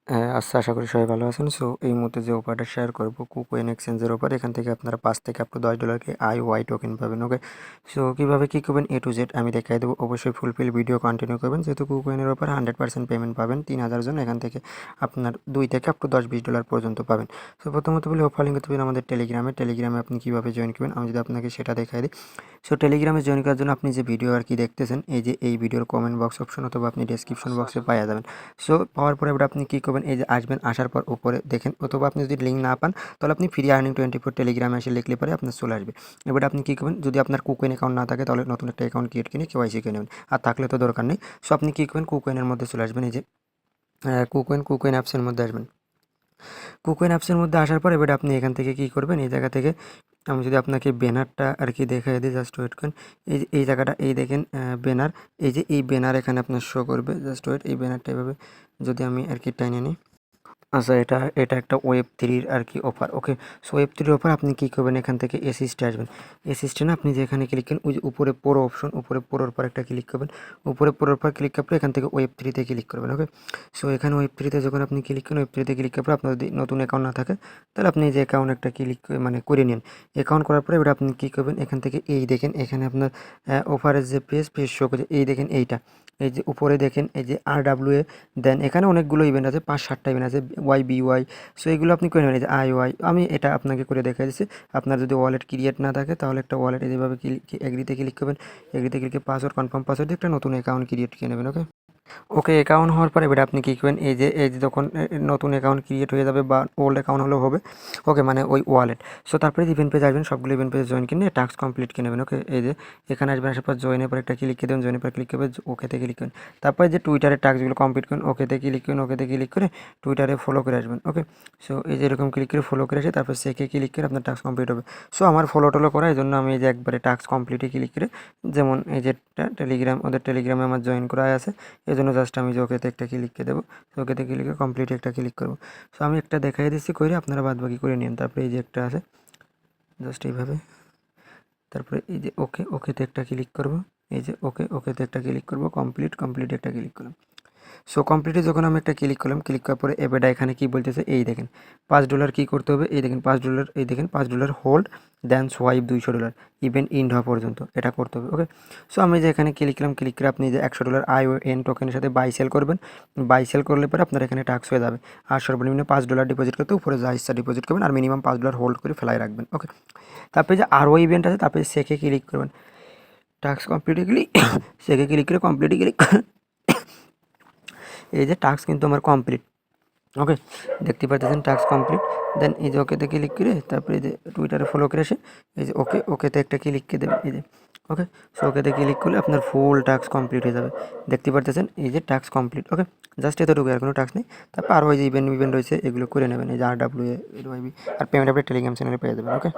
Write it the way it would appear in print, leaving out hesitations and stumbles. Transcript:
আচ্ছা, আশা করি সবাই ভালো আছেন। সো এই মুহূর্তে যে অফারটা শেয়ার করব কুকোয়েন এক্সচেঞ্জের অফার, এখান থেকে আপনারা 5 থেকে আপ টু $10 IOI টোকেন পাবেন। ওকে, সো কীভাবে কী করবেন A to Z আমি দেখাই দেবো। অবশ্যই ফুলফিল ভিডিও কন্টিনিউ করবেন, যেহেতু কুকোয়েনের অফার 100% পেমেন্ট পাবেন 3000 জন, এখান থেকে আপনার 2 থেকে আপ টু $10-20 পর্যন্ত পাবেন। সো প্রথমত বলি অফার লিঙ্ক করতে আমাদের টেলিগ্রামে আপনি কীভাবে জয়েন করবেন আমি যদি আপনাকে সেটা দেখাই দিই। সো টেলিগ্রামে জয়েন করার জন্য আপনি যে ভিডিও আর কি দেখতেছেন, এই যে এই ভিডিওর কমেন্ট বক্স অপশন অথবা আপনি ডেসক্রিপশন বক্সে পাওয়া যাবেন। সো পাওয়ার পরে এবার আপনি কী করবেন, এই যে আসবেন, আসার পর উপরে দেখেন, অথবা আপনি যদি লিঙ্ক না পান তাহলে আপনি ফ্রি আর্নিং 24 টেলিগ্রামে এসে লিখলে পরে আপনার চলে আসবে। এবার আপনি কী করবেন, যদি আপনার কুকোয়েন অ্যাকাউন্ট না থাকে তাহলে নতুন একটা অ্যাকাউন্ট ক্রিয়েট কিনে KYC করে নেবেন, আর থাকলে তো দরকার নেই। সো আপনি কী করবেন, কুকোয়েনের মধ্যে চলে আসবেন, এই যে কুকোয়েন অ্যাপসের মধ্যে আসবেন। কুকোয়েন অ্যাপসের মধ্যে আসার পর এবার আপনি এখান থেকে কী করবেন, এই জায়গা থেকে আমি যদি আপনাকে ব্যানারটা আর কি দেখাই দিই, জাস্ট ওয়েট করেন। এই যে এই জায়গাটা, এই দেখেন ব্যানার, এই যে এই ব্যানার এখানে আপনার শো করবে, জাস্ট ওয়েট। এই ব্যানারটা এভাবে যদি আমি আর কি টাইনে নিই, আচ্ছা, এটা একটা Web3 আর কি অফার। ওকে, সো Web3 অফার আপনি কী করবেন, এখান থেকে অ্যাসিস্টে আসবেন। অ্যাসিস্টে না, আপনি যেখানে ক্লিক করেন ওই যে উপরে পুরো অপশন, উপরে পুরোর পর একটা ক্লিক করবেন। উপরে পুরোর পর ক্লিক করার পর এখান থেকে Web3-তে ক্লিক করবেন। ওকে, সো এখানে Web3-তে যখন আপনি ক্লিক করেন, Web3-তে ক্লিক করার পর আপনার যদি নতুন অ্যাকাউন্ট না থাকে তাহলে আপনি যে অ্যাকাউন্ট একটা ক্লিক মানে করে নিন। অ্যাকাউন্ট করার পরে এবার আপনি কী করবেন, এখান থেকে এই দেখেন এখানে আপনার অফারের যে পেজ শো করে, এই দেখেন এইটা, এই যে উপরে দেখেন এই যে RWA, দেন এখানে অনেকগুলো ইভেন্ট আছে, 5-7টা ইভেন্ট আছে, YBY। সো এগুলো আপনি করে নেবেন। এই যে IOI আমি এটা আপনাকে করে দেখা দিচ্ছি। আপনার যদি ওয়ালেট ক্রিয়েট না থাকে তাহলে একটা ওয়ালেট যেভাবে এগ্রিতে ক্লিক করবেন, এগ্রিতে ক্লিক করে পাসওয়ার্ড কনফার্ম পাসওয়ার্ড দিয়ে একটা নতুন অ্যাকাউন্ট ক্রিয়েট করে নেবেন। ওকে, অ্যাকাউন্ট হওয়ার পরে এবার আপনি কী করবেন, এই যে যখন নতুন অ্যাকাউন্ট ক্রিয়েট হয়ে যাবে বা ওল্ড অ্যাকাউন্ট হলেও হবে। ওকে, মানে ওই ওয়ালেট। সো তারপরে ইভেন্ট পেজে আসবেন, সবগুলো ইভেন্ট পেজে জয়েন কিনে টাস্ক কমপ্লিট করে নেবেন। ওকে, এই যে এখানে আসবেন, আসার পর জয়েনের পর একটা ক্লিক করে দেবেন, জয়েনের পর ক্লিক করবেন, ওকেতে ক্লিক করুন। তারপরে যে টুইটারের টাস্কগুলো কমপ্লিট করুন, ওকেতে ক্লিক করুন, ওকেতে ক্লিক করে টুইটারে ফলো করে আসবেন। ওকে, সো এই যে এরকম ক্লিক করে ফলো করে আসে, তারপর সেকে ক্লিক করে আপনার টাস্ক কমপ্লিট হবে। সো আমার ফলো টলো করা, এই জন্য আমি এই যে একবারে টাস্ক কমপ্লিটে ক্লিক করে, যেমন এই যে ওদের টেলিগ্রামে আমার জয়েন করা আছে, এই জন্য জাস্ট আমি যে ওকেতে একটা ক্লিক করে দেবো, ওকেতে ক্লিক করে কমপ্লিট একটা ক্লিক করবো। সো আমি একটা দেখাই দিচ্ছি করে, আপনারা বাদবাকি করে নিন। তারপরে এই যে একটা আছে, জাস্ট এইভাবে, তারপরে এই যে ওকেতে একটা ক্লিক করবো, এই যে ওকেতে একটা ক্লিক করবো, কমপ্লিট একটা ক্লিক করলাম। সো কমপ্লিটে যখন আমি একটা ক্লিক করলাম, ক্লিক করার পরে এবারটা এখানে কী বলতেছে, এই দেখেন $5 কী করতে হবে, এই দেখেন $5, এই দেখেন $5 হোল্ড দেন সোয়াইপ $200 ইভেন ইন্ড হওয়া পর্যন্ত এটা করতে হবে। ওকে, সো আমি যে এখানে ক্লিক করলাম, ক্লিক করে আপনি যে $100 ION টোকেনের সাথে বাই সেল করবেন। বাই সেল করলে পরে আপনার এখানে টাস্ক হয়ে যাবে। আর সর্বনিম্ন $5 ডিপোজিট করতে, উপরে যা ইচ্ছা ডিপোজিট করবেন, আর মিনিমাম $5 হোল্ড করে ফেলাই রাখবেন। ওকে, তারপরে যে আরও ইভেন্ট আছে, তারপরে সেকে ক্লিক করবেন, টাস্ক কমপ্লিটে ক্লিক সেকে ক্লিক করে কমপ্লিটে ক্লিক এই যে টাস্ক কিন্তু আমার কমপ্লিট। ওকে, দেখতে পাচ্ছেন টাস্ক কমপ্লিট। দেন এই যে ওকেতে ক্লিক করে তারপরে এই যে টুইটারে ফলো করে আসে, এই যে ওকেতে একটা ক্লিক করে দেবেন, এই যে ওকে। সো ওকেতে ক্লিক করলে আপনার ফুল টাস্ক কমপ্লিট হয়ে যাবে। দেখতে পাচ্ছেন এই যে টাস্ক কমপ্লিট। ওকে, জাস্ট এতটুকু, আর কোনো টাস্ক নেই। তারপর আরও ওই যে ইভেন্ট রয়েছে এগুলো করে নেবেন, এই যে RWA, YB, আর পেমেন্ট আপনি টেলিগ্রাম চ্যানেলে পেয়ে যাবেন। ওকে।